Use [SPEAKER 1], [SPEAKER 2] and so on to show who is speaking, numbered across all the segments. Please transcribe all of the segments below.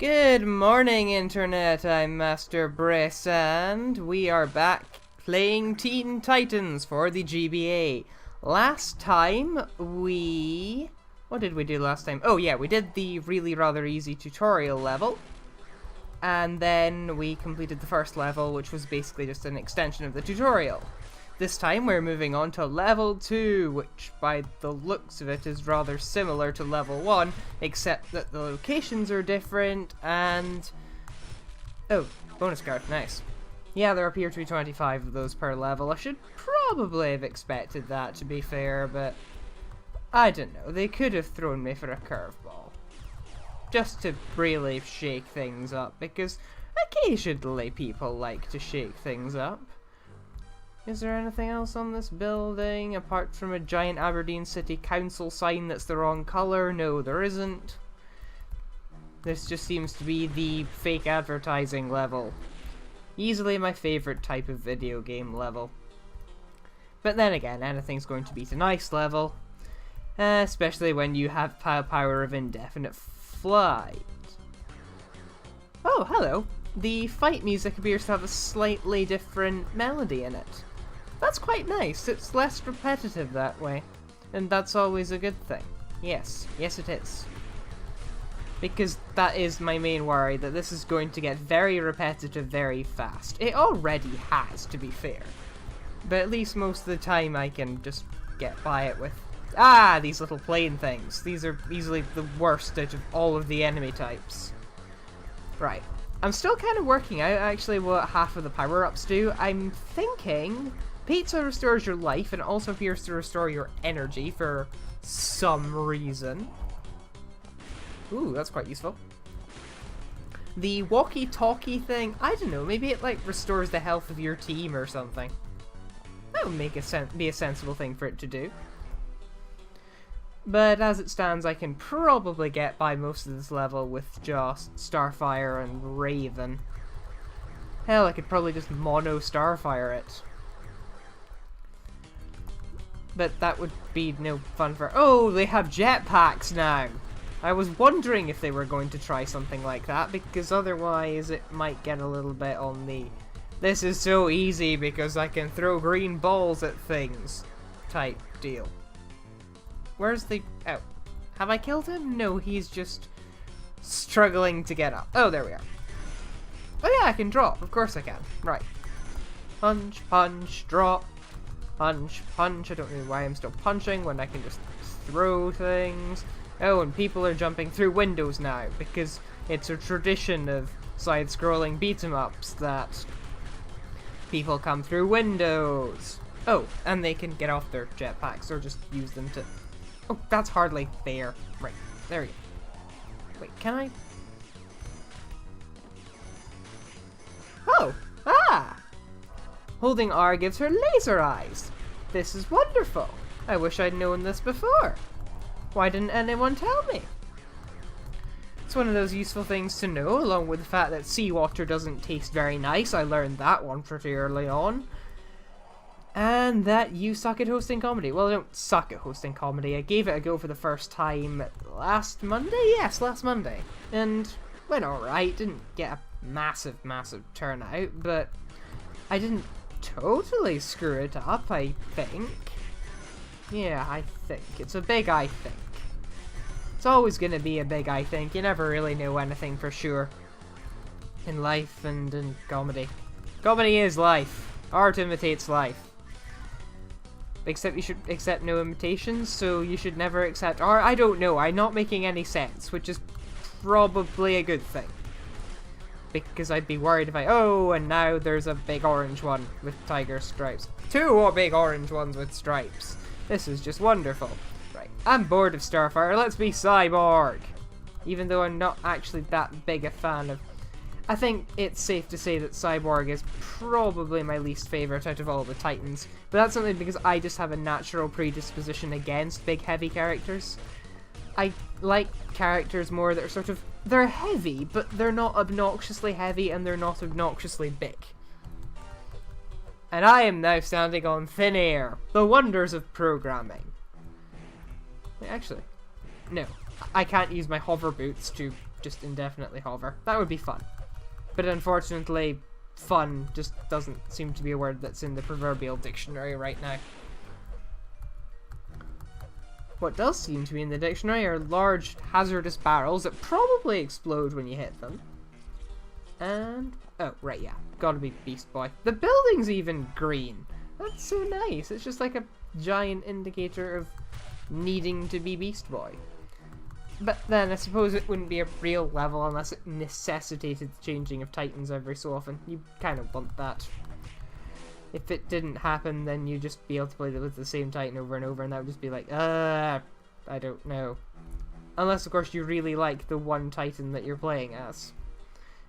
[SPEAKER 1] Good morning, Internet. I'm Master Briss, and we are back playing Teen Titans for the GBA. Last time, What did we do last time? Oh yeah, we did the really rather easy tutorial level. And then we completed the first level, which was basically just an extension of the tutorial. This time we're moving on to level 2, which by the looks of it is rather similar to level 1, except that the locations are different and... Oh, bonus card, nice. Yeah, there appear to be 25 of those per level. I should probably have expected that, to be fair, but... I don't know, they could have thrown me for a curveball. Just to really shake things up, because occasionally people like to shake things up. Is there anything else on this building, apart from a giant Aberdeen City Council sign that's the wrong colour? No, there isn't. This just seems to be the fake advertising level. Easily my favourite type of video game level. But then again, anything's going to beat a nice level. Especially when you have power of indefinite flight. Oh, hello. The fight music appears to have a slightly different melody in it. That's quite nice. It's less repetitive that way. And that's always a good thing. Yes. Yes, it is. Because that is my main worry, that this is going to get very repetitive very fast. It already has, to be fair. But at least most of the time I can just get by it with... Ah, these little plane things. These are easily the worst out of all of the enemy types. Right. I'm still kind of working out actually what half of the power-ups do. I'm thinking pizza restores your life and also appears to restore your energy for some reason. Ooh, that's quite useful. The walkie-talkie thing, I don't know, maybe it like restores the health of your team or something. That would make be a sensible thing for it to do. But as it stands, I can probably get by most of this level with just Starfire and Raven. Hell, I could probably just mono Starfire it. But that would be no fun for... Oh, they have jetpacks now! I was wondering if they were going to try something like that, because otherwise it might get a little bit on the... This is so easy because I can throw green balls at things type deal. Where's the... Oh. Have I killed him? No, he's just struggling to get up. Oh, there we are. Oh yeah, I can drop. Of course I can. Right. Punch, punch, drop. Punch, punch. I don't know why I'm still punching when I can just throw things. Oh, and people are jumping through windows now, because it's a tradition of side-scrolling beat-em-ups that people come through windows. Oh, and they can get off their jetpacks, or just use them to... Oh, that's hardly fair. Right, there we go. Wait, can I... Oh! Ah! Holding R gives her laser eyes. This is wonderful. I wish I'd known this before. Why didn't anyone tell me? It's one of those useful things to know, along with the fact that seawater doesn't taste very nice. I learned that one pretty early on. And that you suck at hosting comedy. Well, I don't suck at hosting comedy. I gave it a go for the first time last Monday? Yes, last Monday. And went alright. Didn't get a massive turnout, but I didn't totally screw it up, I think. Yeah, I think. It's a big I think. It's always going to be a big I think. You never really know anything for sure. In life and in comedy. Comedy is life. Art imitates life. Except you should accept no imitations, so you should never accept art. I don't know, I'm not making any sense, which is probably a good thing. Because I'd be worried if oh, and now there's a big orange one with tiger stripes. Two big orange ones with stripes. This is just wonderful. Right, I'm bored of Starfire, let's be Cyborg! Even though I'm not actually that big a fan of... I think it's safe to say that Cyborg is probably my least favourite out of all the Titans. But that's only because I just have a natural predisposition against big heavy characters. I like characters more that are sort of... They're heavy, but they're not obnoxiously heavy and they're not obnoxiously big. And I am now standing on thin air. The wonders of programming. Wait, actually, no. I can't use my hover boots to just indefinitely hover. That would be fun. But unfortunately, fun just doesn't seem to be a word that's in the proverbial dictionary right now. What does seem to be in the dictionary are large hazardous barrels that probably explode when you hit them. And... oh, right, yeah. Gotta be Beast Boy. The building's even green. That's so nice. It's just like a giant indicator of needing to be Beast Boy. But then I suppose it wouldn't be a real level unless it necessitated the changing of Titans every so often. You kind of want that. If it didn't happen, then you'd just be able to play with the same Titan over and over, and that would just be like, I don't know. Unless, of course, you really like the one Titan that you're playing as.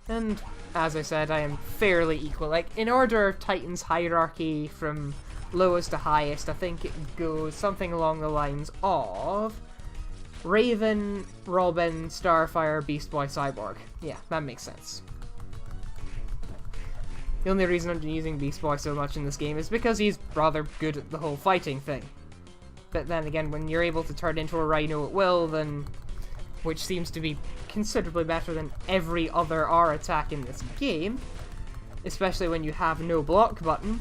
[SPEAKER 1] And, as I said, I am fairly equal. Like, in order of Titan's hierarchy from lowest to highest, I think it goes something along the lines of Raven, Robin, Starfire, Beast Boy, Cyborg. Yeah, that makes sense. The only reason I'm using Beast Boy so much in this game is because he's rather good at the whole fighting thing. But then again, when you're able to turn into a Rhino at will, then... which seems to be considerably better than every other R attack in this game, especially when you have no block button,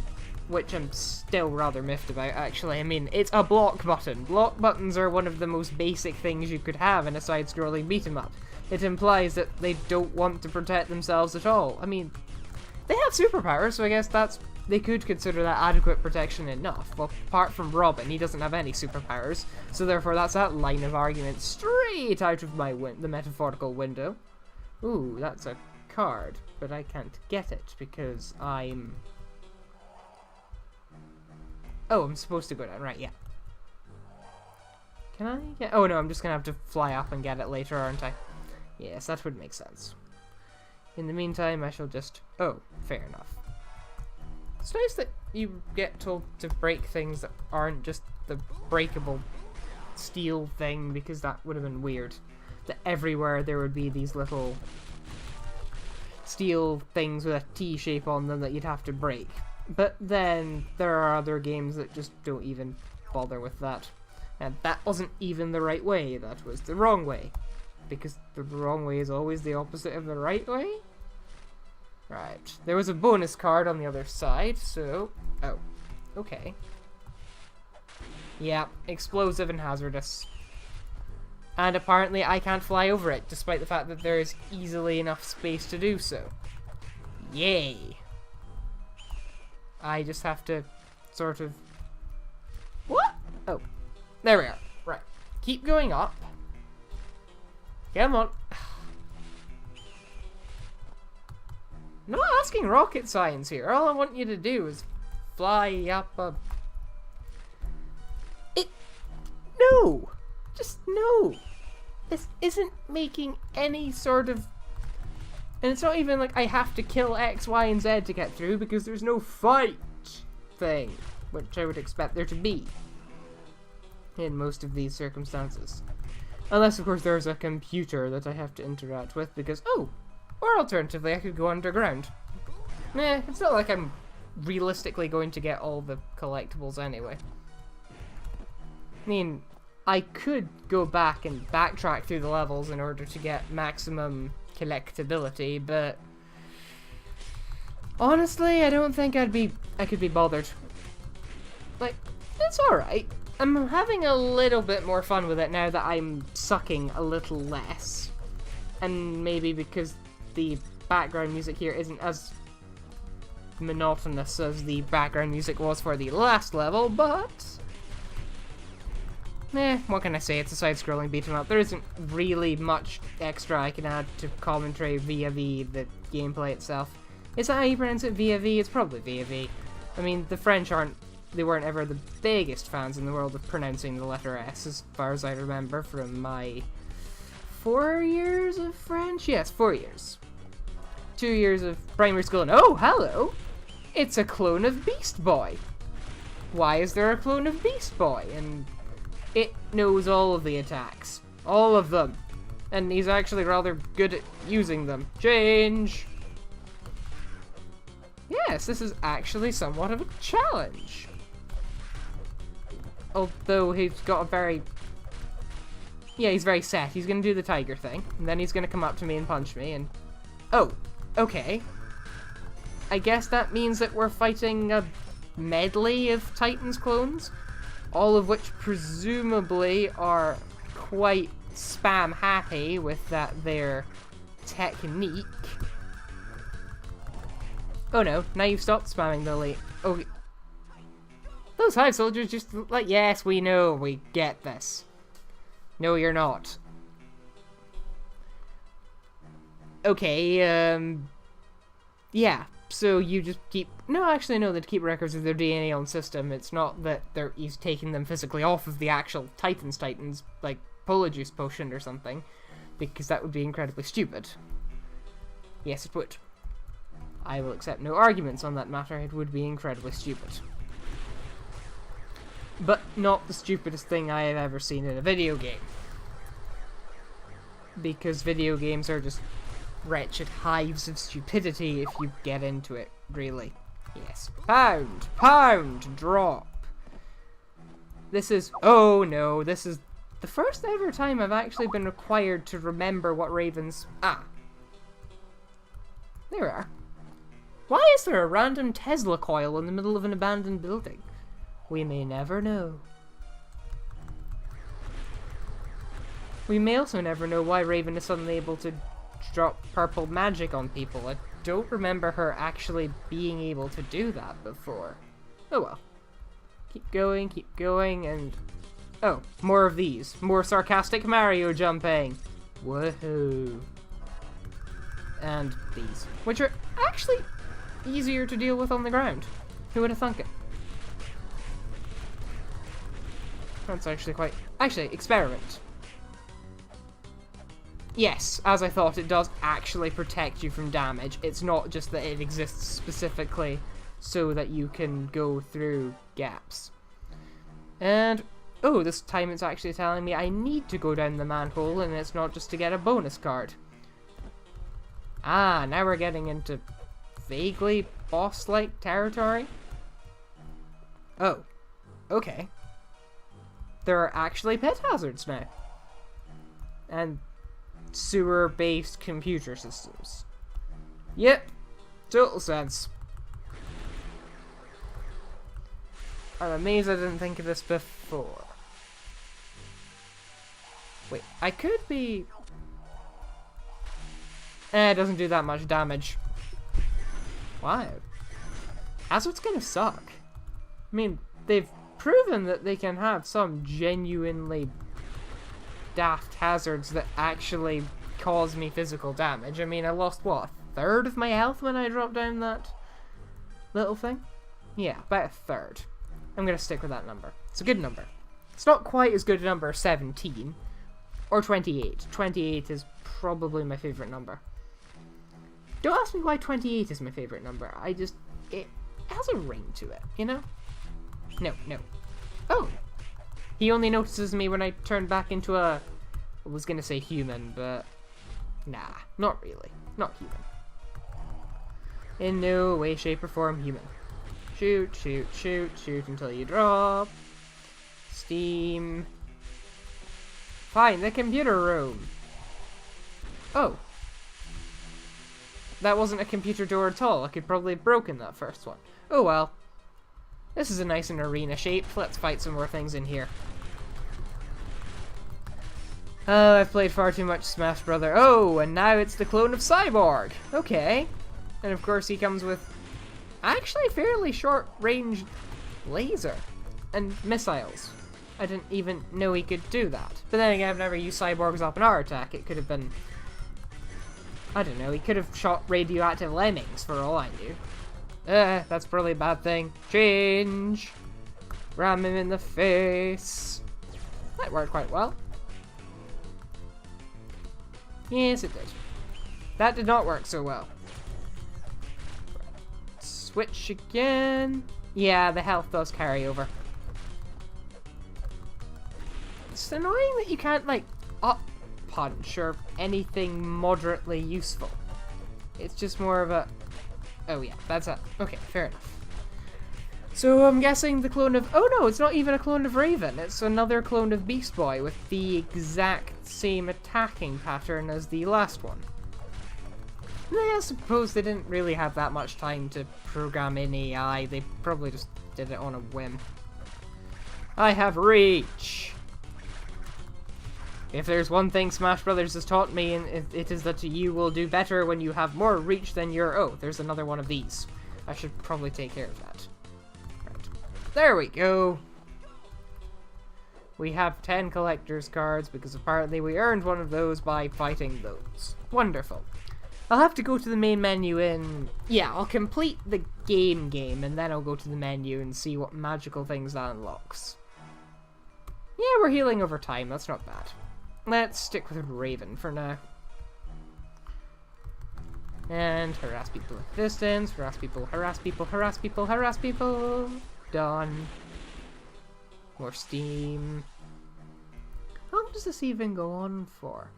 [SPEAKER 1] which I'm still rather miffed about, actually. I mean, it's a block button. Block buttons are one of the most basic things you could have in a side-scrolling beat-em-up. It implies that they don't want to protect themselves at all. I mean... they have superpowers, so I guess they could consider that adequate protection enough. Well, apart from Robin, he doesn't have any superpowers, so therefore that's that line of argument straight out of the metaphorical window. Ooh, that's a card, but I can't get it because I'm... oh, I'm supposed to go down, right, yeah. Can I get... oh no, I'm just gonna have to fly up and get it later, aren't I? Yes, that would make sense. In the meantime, I shall just... oh, fair enough. It's nice that you get told to break things that aren't just the breakable steel thing, because that would have been weird. That everywhere there would be these little steel things with a T shape on them that you'd have to break. But then there are other games that just don't even bother with that. And that wasn't even the right way, that was the wrong way. Because the wrong way is always the opposite of the right way? Right. There was a bonus card on the other side, so... oh. Okay. Yeah, explosive and hazardous. And apparently I can't fly over it, despite the fact that there is easily enough space to do so. Yay! I just have to sort of... what? Oh. There we are. Right. Keep going up. Come on. I'm not asking rocket science here. All I want you to do is fly up a... no! Just no! This isn't making any sort of... and it's not even like I have to kill X, Y, and Z to get through, because there's no fight thing, which I would expect there to be in most of these circumstances. Unless, of course, there's a computer that I have to interact with, because, oh, or alternatively, I could go underground. Nah, it's not like I'm realistically going to get all the collectibles anyway. I mean, I could go back and backtrack through the levels in order to get maximum collectability, but honestly, I don't think I could be bothered. Like, it's alright. I'm having a little bit more fun with it now that I'm sucking a little less. And maybe because the background music here isn't as monotonous as the background music was for the last level, but... what can I say? It's a side-scrolling beat-em-up. There isn't really much extra I can add to commentary via the gameplay itself. Is that how you pronounce it? Via V? It's probably via V. I mean, the French weren't ever the biggest fans in the world of pronouncing the letter S, as far as I remember from my 4 years of French? Yes, 4 years. 2 years of primary school, and oh, hello! It's a clone of Beast Boy! Why is there a clone of Beast Boy? And it knows all of the attacks. All of them. And he's actually rather good at using them. Change! Yes, this is actually somewhat of a challenge. Although he's got a very... Yeah, he's very set. He's gonna do the tiger thing, and then he's gonna come up to me and punch me, and... Oh, okay. I guess that means that we're fighting a medley of Titans clones, all of which presumably are quite spam happy with their technique. Oh no, now you've stopped spamming the elite. Oh, those hive soldiers just like, yes, we know, we get this. No, you're not. Okay, yeah, so you just keep... No, actually, no, they keep records of their DNA on system. It's not that he's taking them physically off of the actual Titans, like Polyjuice potion or something, because that would be incredibly stupid. Yes, it would. I will accept no arguments on that matter. It would be incredibly stupid. But not the stupidest thing I have ever seen in a video game. Because video games are just wretched hives of stupidity if you get into it, really. Yes. Pound! Pound! Drop! This is... Oh no, this is the first ever time I've actually been required to remember what ravens... Ah. There we are. Why is there a random Tesla coil in the middle of an abandoned building? We may never know. We may also never know why Raven is suddenly able to drop purple magic on people. I don't remember her actually being able to do that before. Oh well. Keep going, and... Oh, more of these. More sarcastic Mario jumping. Woohoo. And these, which are actually easier to deal with on the ground. Who would have thunk it? That's actually quite... Actually, experiment. Yes, as I thought, it does actually protect you from damage. It's not just that it exists specifically so that you can go through gaps. And, oh, this time it's actually telling me I need to go down the manhole, and it's not just to get a bonus card. Ah, now we're getting into vaguely boss-like territory. Oh, okay. There are actually pet hazards now. And sewer-based computer systems. Yep, total sense. I'm amazed I didn't think of this before. Wait, I could be... it doesn't do that much damage. Wow. Hazard's gonna suck. I mean, they've proven that they can have some genuinely daft hazards that actually cause me physical damage. I mean, I lost, what, a third of my health when I dropped down that little thing? Yeah, about a third. I'm gonna stick with that number. It's a good number. It's not quite as good a number as 17 or 28. 28 is probably my favorite number. Don't ask me why 28 is my favorite number. It has a ring to it, you know? No. Oh! He only notices me when I turn back into a... I was gonna say human, but... Nah, not really. Not human. In no way, shape, or form human. Shoot until you drop. Steam. Fine, the computer room. Oh. That wasn't a computer door at all. I could probably have broken that first one. Oh well. This is a nice and arena shape. Let's fight some more things in here. Oh, I've played far too much Smash Brother. Oh, and now it's the clone of Cyborg. Okay. And of course he comes with actually fairly short-range laser and missiles. I didn't even know he could do that. But then again, I've never used Cyborg's open R attack. It could have been... I don't know, he could have shot radioactive lemmings for all I knew. That's probably a bad thing. Change! Ram him in the face. That worked quite well. Yes, it did. That did not work so well. Switch again. Yeah, the health does carry over. It's annoying that you can't, like, up punch or anything moderately useful. It's just more of a... Oh yeah, that's a... Okay, fair enough. So I'm guessing the clone of... Oh no, it's not even a clone of Raven. It's another clone of Beast Boy with the exact same attacking pattern as the last one. I suppose they didn't really have that much time to program in AI. They probably just did it on a whim. I have reach! If there's one thing Smash Brothers has taught me, it is that you will do better when you have more reach than your... Oh, there's another one of these. I should probably take care of that. Right. There we go! We have 10 collector's cards because apparently we earned one of those by fighting those. Wonderful. I'll have to go to the main menu in... Yeah, I'll complete the game and then I'll go to the menu and see what magical things that unlocks. Yeah, we're healing over time, that's not bad. Let's stick with Raven for now. And harass people at distance, harass people, harass people, harass people, harass people. Done. More steam. How long does this even go on for?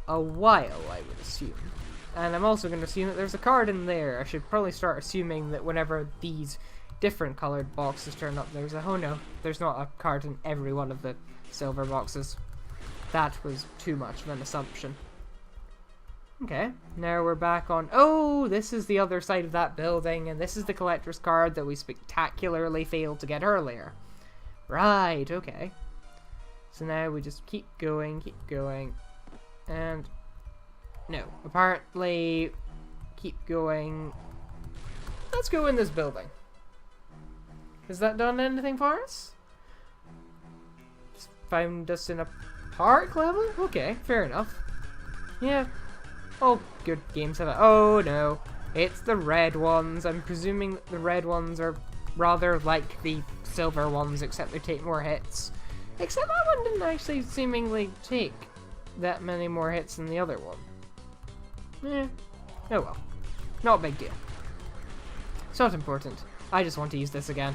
[SPEAKER 1] A while, I would assume. And I'm also going to assume that there's a card in there. I should probably start assuming that whenever these different colored boxes turn up, there's a... Oh no, there's not a card in every one of the silver boxes. That was too much of an assumption. Okay, now we're back on... Oh, this is the other side of that building, and this is the collector's card that we spectacularly failed to get earlier. Right, okay. So now we just keep going, and... No, apparently... Keep going... Let's go in this building. Has that done anything for us? Just found us in a park level? Okay, fair enough. Yeah. All good games have it. Oh no, it's the red ones. I'm presuming that the red ones are rather like the silver ones, except they take more hits. Except that one didn't actually seemingly take that many more hits than the other one. Eh. Oh well. Not a big deal. It's not important. I just want to use this again.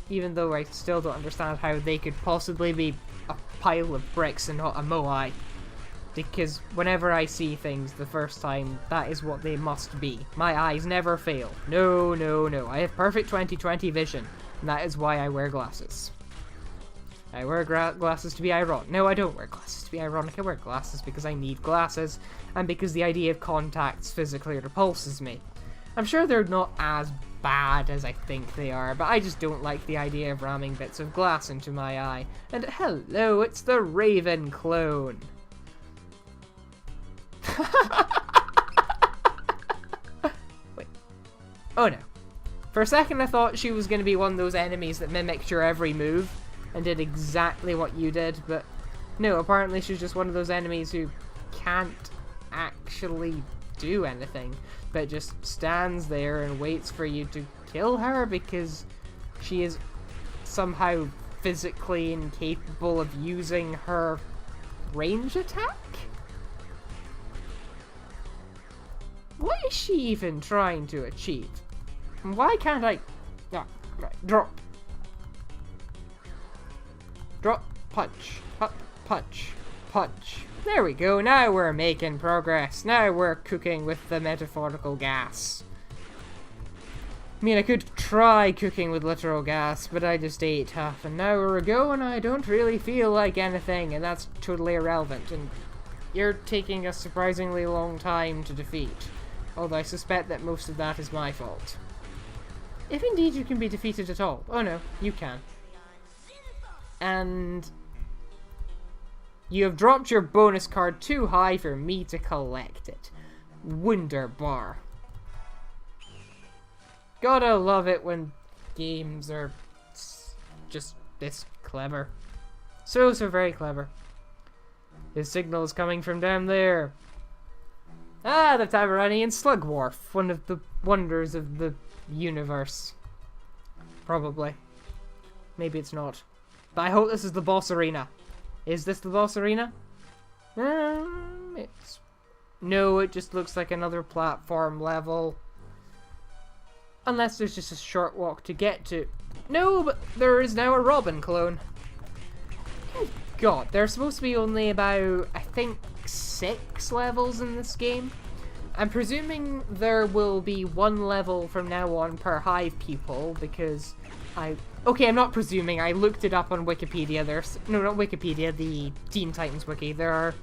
[SPEAKER 1] Even though I still don't understand how they could possibly be a pile of bricks and not a moai. Because whenever I see things the first time, that is what they must be. My eyes never fail. No, no, no. I have perfect 20/20 vision. And that is why I wear glasses. I wear glasses to be ironic. No, I don't wear glasses to be ironic. I wear glasses because I need glasses. And because the idea of contacts physically repulses me. I'm sure they're not as bad as I think they are, but I just don't like the idea of ramming bits of glass into my eye. And hello, it's the Raven clone. Wait. Oh no. For a second I thought she was going to be one of those enemies that mimicked your every move and did exactly what you did, but no, apparently she's just one of those enemies who can't actually do anything, but just stands there and waits for you to kill her because she is somehow physically incapable of using her range attack? What is she even trying to achieve? And why can't I... Ah, right, drop. Drop, punch, up, punch, punch. There we go, now we're making progress. Now we're cooking with the metaphorical gas. I mean, I could try cooking with literal gas, but I just ate half an hour ago and I don't really feel like anything, and that's totally irrelevant. And you're taking a surprisingly long time to defeat. Although I suspect that most of that is my fault. If indeed you can be defeated at all. Oh no, you can. And you have dropped your bonus card too high for me to collect it. Wunderbar. Gotta love it when games are just this clever. So very clever. His signal is coming from down there. Ah, the Tabaranian Slugwharf, one of the wonders of the universe. Probably. Maybe it's not. But I hope this is the boss arena. Is this the boss arena? It's... No, it just looks like another platform level. Unless there's just a short walk to get to. No, but there is now a Robin clone. Oh god, there's supposed to be only about, I think, 6 levels in this game. I'm presuming there will be one level from now on per hive pupil, because okay, I'm not presuming, I looked it up on Wikipedia. No, not Wikipedia, the Teen Titans wiki. There are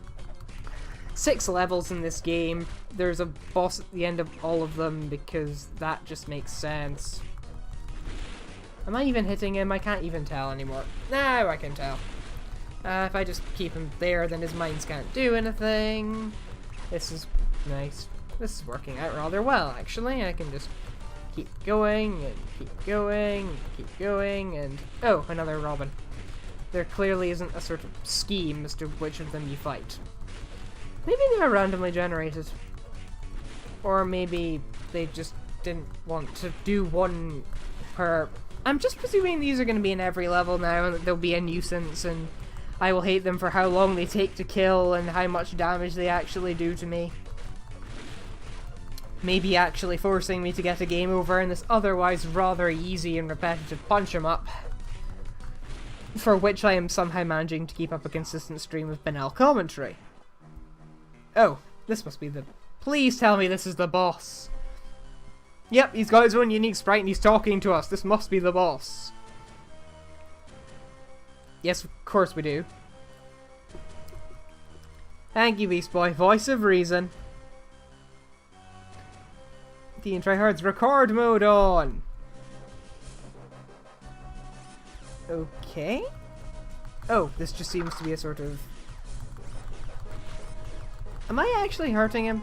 [SPEAKER 1] 6 levels in this game. There's a boss at the end of all of them, because that just makes sense. Am I even hitting him? I can't even tell anymore. Now I can tell. If I just keep him there, then his mines can't do anything. This is nice. This is working out rather well, actually. I can just keep going, and keep going, and keep going, and... Oh, another Robin. There clearly isn't a sort of scheme as to which of them you fight. Maybe they are randomly generated. Or maybe they just didn't want to do one per... I'm just presuming these are going to be in every level now, and that they'll be a nuisance, and I will hate them for how long they take to kill, and how much damage they actually do to me. Maybe actually forcing me to get a game over in this otherwise rather easy and repetitive punch 'em up. For which I am somehow managing to keep up a consistent stream of banal commentary. Oh, this must be the... Please tell me this is the boss. Yep, he's got his own unique sprite and he's talking to us. This must be the boss. Yes, of course we do. Thank you, Beast Boy. Voice of reason. Team Tryhard's record mode on. Okay. Oh, this just seems to be a sort of... Am I actually hurting him?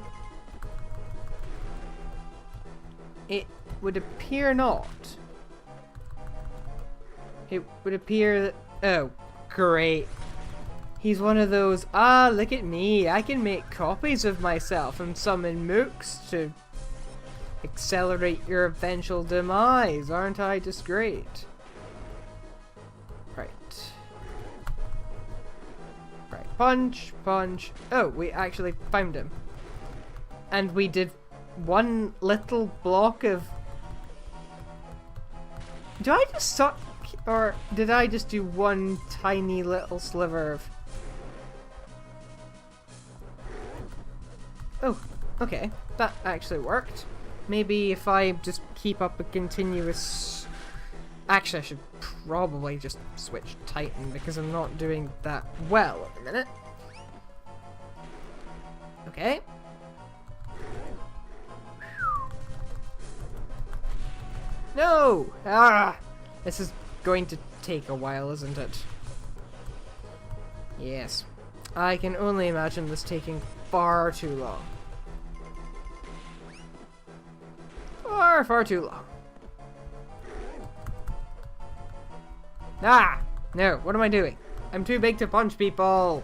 [SPEAKER 1] It would appear not. It would appear that... Oh, great. He's one of those, look at me, I can make copies of myself and summon mooks to accelerate your eventual demise. Aren't I just great? Right. Right, punch, punch. Oh, we actually found him. And we did one little block of... Do I just suck? Or did I just do one tiny little sliver of... Oh, okay. That actually worked. Maybe if I just keep up a continuous... Actually, I should probably just switch Titan because I'm not doing that well at the minute. Okay. No! Ah! This is going to take a while, isn't it? Yes. I can only imagine this taking far too long. Far too long. Ah! No, what am I doing? I'm too big to punch people!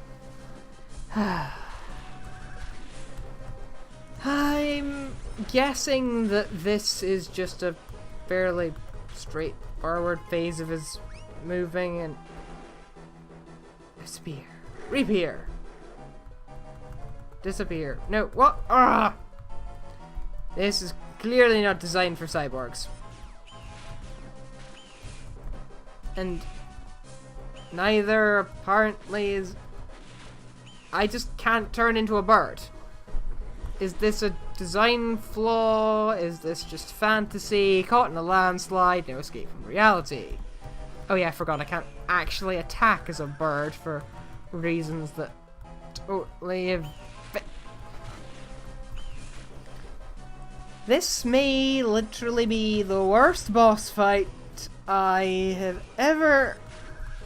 [SPEAKER 1] I'm guessing that this is just a fairly straightforward phase of his moving and... Disappear. Reappear. Disappear. No, what? Ah! This is clearly not designed for cyborgs. And neither apparently is... I just can't turn into a bird. Is this a design flaw? Is this just fantasy? Caught in a landslide? No escape from reality. Oh yeah, I forgot I can't actually attack as a bird for reasons that totally have... This may literally be the worst boss fight I have ever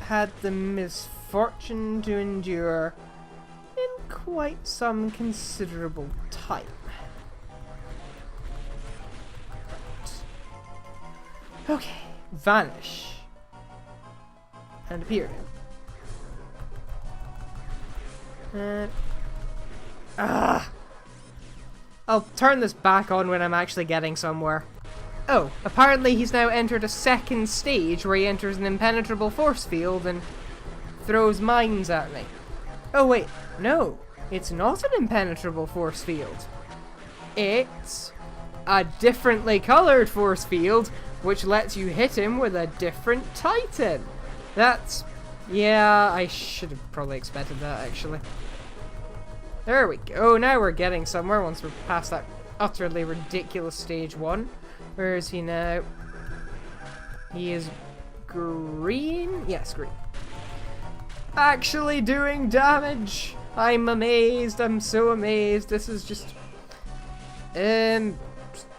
[SPEAKER 1] had the misfortune to endure in quite some considerable time. Okay, vanish. And appear. I'll turn this back on when I'm actually getting somewhere. Oh, apparently he's now entered a second stage where he enters an impenetrable force field and throws mines at me. Oh wait, no, it's not an impenetrable force field. It's a differently colored force field which lets you hit him with a different Titan. That's... yeah, I should have probably expected that actually. There we go. Now we're getting somewhere once we're past that utterly ridiculous stage 1. Where is he now? He is green? Yes, green. Actually doing damage! I'm amazed. I'm so amazed. This is just...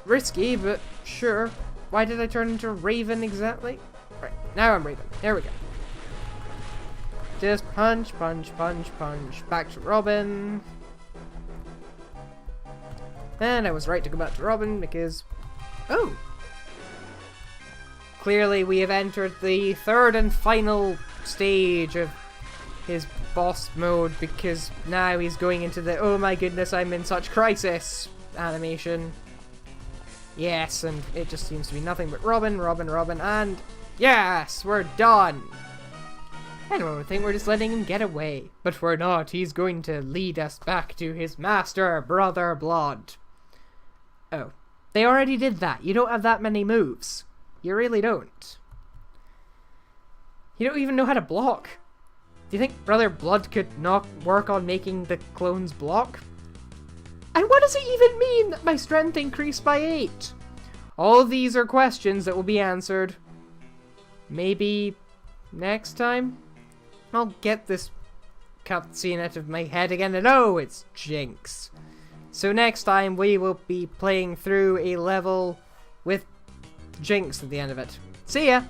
[SPEAKER 1] risky, but sure. Why did I turn into Raven exactly? Right, now I'm Raven. There we go. Just punch, punch, punch, punch. Back to Robin. And I was right to go back to Robin because... Oh! Clearly we have entered the third and final stage of his boss mode because now he's going into the oh my goodness, I'm in such crisis animation. Yes, and it just seems to be nothing but Robin, Robin, Robin, and yes, we're done! Anyone would think we're just letting him get away, but we're not. He's going to lead us back to his master, Brother Blood. Oh, they already did that. You don't have that many moves. You really don't. You don't even know how to block. Do you think Brother Blood could not work on making the clones block? And what does it even mean that my strength increased by 8? All of these are questions that will be answered. Maybe next time? I'll get this cutscene out of my head again, and oh, it's Jinx. So next time we will be playing through a level with Jinx at the end of it. See ya!